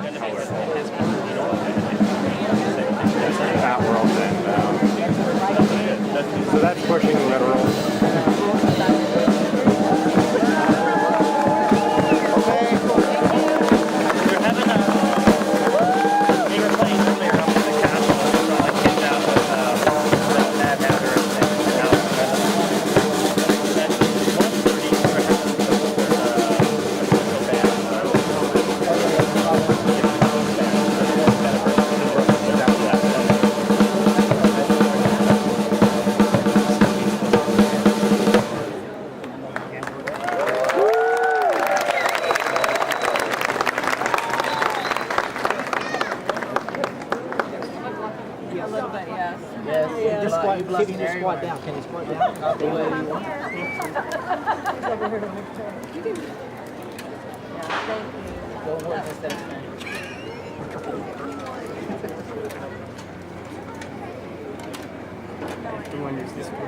That world, and so that's pushing literal. Can you squat down? Can you squat down? Not the way you want. Go work with that. You want to use this one?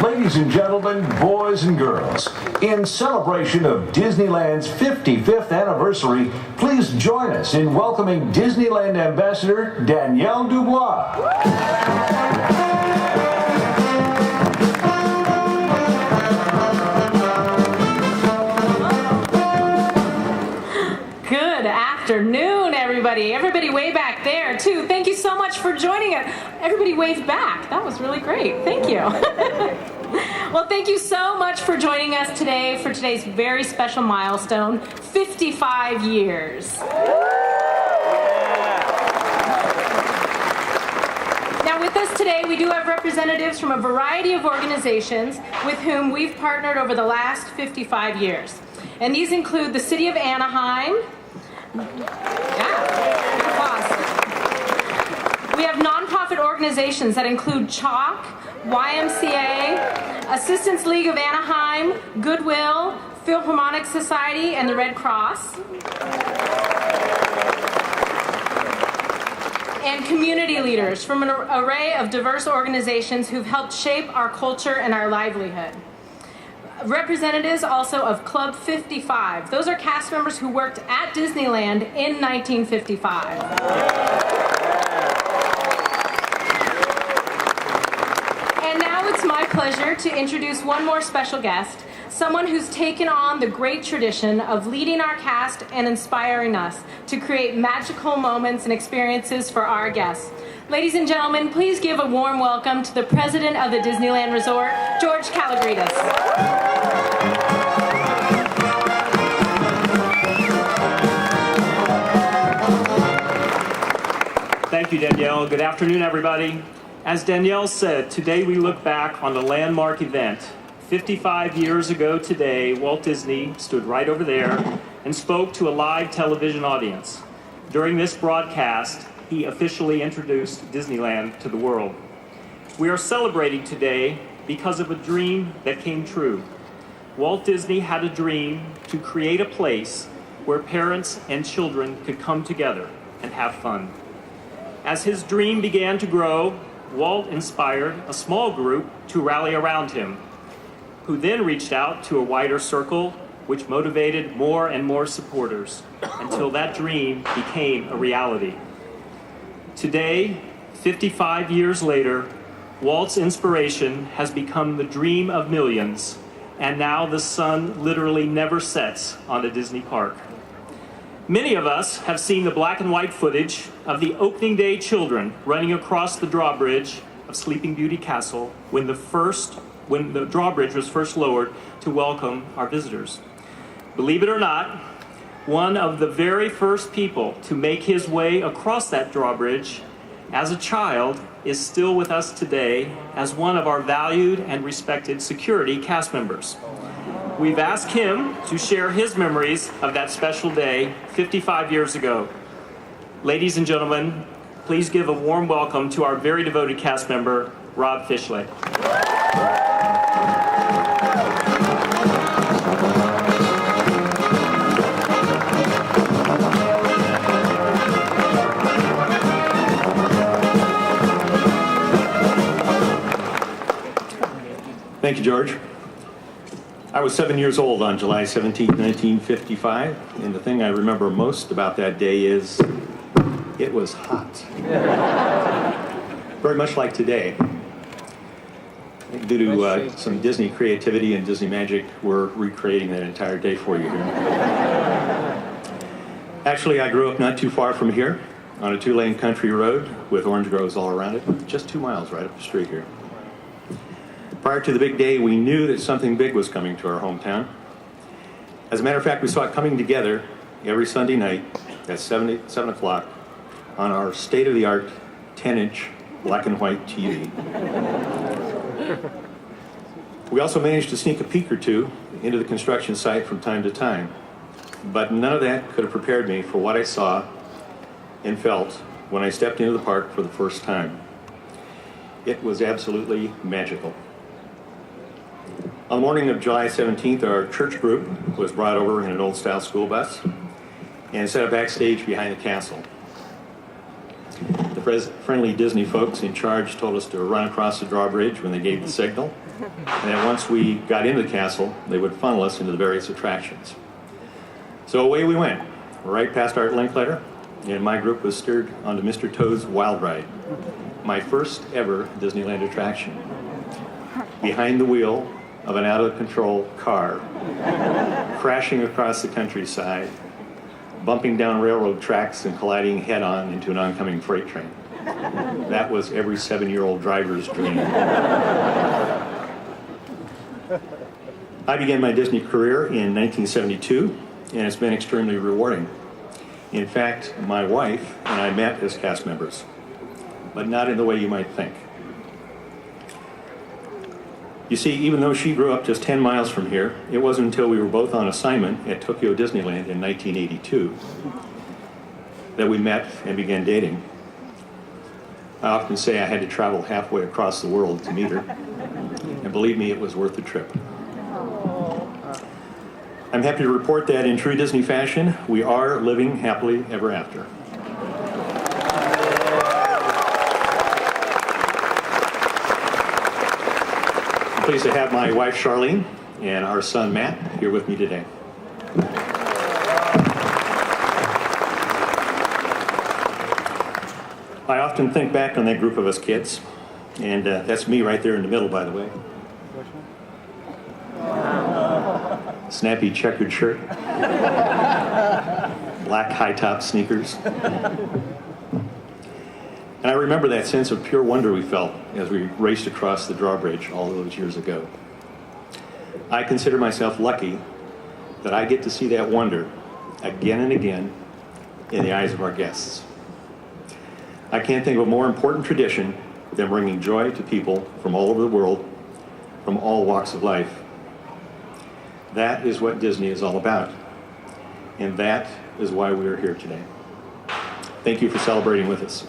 Ladies and gentlemen, boys and girls, in celebration of Disneyland's 55th anniversary, please join us in welcoming Disneyland Ambassador Danielle DuBois. Good afternoon, everybody. Everybody way back there, too. Thank you so much for joining us. Everybody waved back. That was really great. Thank you. Well, thank you so much for joining us today for today's very special milestone, 55 years. Now, with us today, we do have representatives from a variety of organizations with whom we've partnered over the last 55 years. And these include the City of Anaheim. We have nonprofit organizations that include CHOC, YMCA, Assistance League of Anaheim, Goodwill, Philharmonic Society, and the Red Cross. And community leaders from an array of diverse organizations who've helped shape our culture and our livelihood. Representatives also of Club 55. Those are cast members who worked at Disneyland in 1955. And now it's my pleasure to introduce one more special guest, someone who's taken on the great tradition of leading our cast and inspiring us to create magical moments and experiences for our guests. Ladies and gentlemen, please give a warm welcome to the President of the Disneyland Resort, George Kalogridis. Thank you, Danielle. Good afternoon, everybody. As Danielle said, today we look back on the landmark event. 55 years ago today, Walt Disney stood right over there and spoke to a live television audience. During this broadcast, he officially introduced Disneyland to the world. We are celebrating today because of a dream that came true. Walt Disney had a dream to create a place where parents and children could come together and have fun. As his dream began to grow, Walt inspired a small group to rally around him, who then reached out to a wider circle, which motivated more and more supporters until that dream became a reality. Today, 55 years later, Walt's inspiration has become the dream of millions, and now the sun literally never sets on a Disney park. Many of us have seen the black and white footage of the opening day children running across the drawbridge of Sleeping Beauty Castle when the drawbridge was first lowered to welcome our visitors. Believe it or not, one of the very first people to make his way across that drawbridge as a child is still with us today as one of our valued and respected security cast members. We've asked him to share his memories of that special day 55 years ago. Ladies and gentlemen, please give a warm welcome to our very devoted cast member, Robb Fischle. Thank you, George. I was 7 years old on July 17, 1955, and the thing I remember most about that day is it was hot. Very much like today. Due to some Disney creativity and Disney magic, we're recreating that entire day for you here. Actually, I grew up not too far from here on a 2-lane country road with orange groves all around it, just 2 miles right up the street here. Prior to the big day, we knew that something big was coming to our hometown. As a matter of fact, we saw it coming together every Sunday night at 7 o'clock on our state-of-the-art 10-inch black and white TV. We also managed to sneak a peek or two into the construction site from time to time, but none of that could have prepared me for what I saw and felt when I stepped into the park for the first time. It was absolutely magical. On the morning of July 17th, our church group was brought over in an old-style school bus and set up backstage behind the castle. The friendly Disney folks in charge told us to run across the drawbridge when they gave the signal, and that once we got into the castle, they would funnel us into the various attractions. So away we went, right past Art Linkletter, and my group was steered onto Mr. Toad's Wild Ride, my first ever Disneyland attraction. Behind the wheel of an out-of-control car, crashing across the countryside, bumping down railroad tracks and colliding head-on into an oncoming freight train. That was every 7-year-old driver's dream. I began my Disney career in 1972, and it's been extremely rewarding. In fact, my wife and I met as cast members, but not in the way you might think. You see, even though she grew up just 10 miles from here, it wasn't until we were both on assignment at Tokyo Disneyland in 1982 that we met and began dating. I often say I had to travel halfway across the world to meet her, and believe me, it was worth the trip. I'm happy to report that in true Disney fashion, we are living happily ever after. I'm pleased to have my wife Charlene and our son Matt here with me today. I often think back on that group of us kids, and that's me right there in the middle, by the way. Snappy checkered shirt, black high-top sneakers. And I remember that sense of pure wonder we felt as we raced across the drawbridge all those years ago. I consider myself lucky that I get to see that wonder again and again in the eyes of our guests. I can't think of a more important tradition than bringing joy to people from all over the world, from all walks of life. That is what Disney is all about, and that is why we are here today. Thank you for celebrating with us.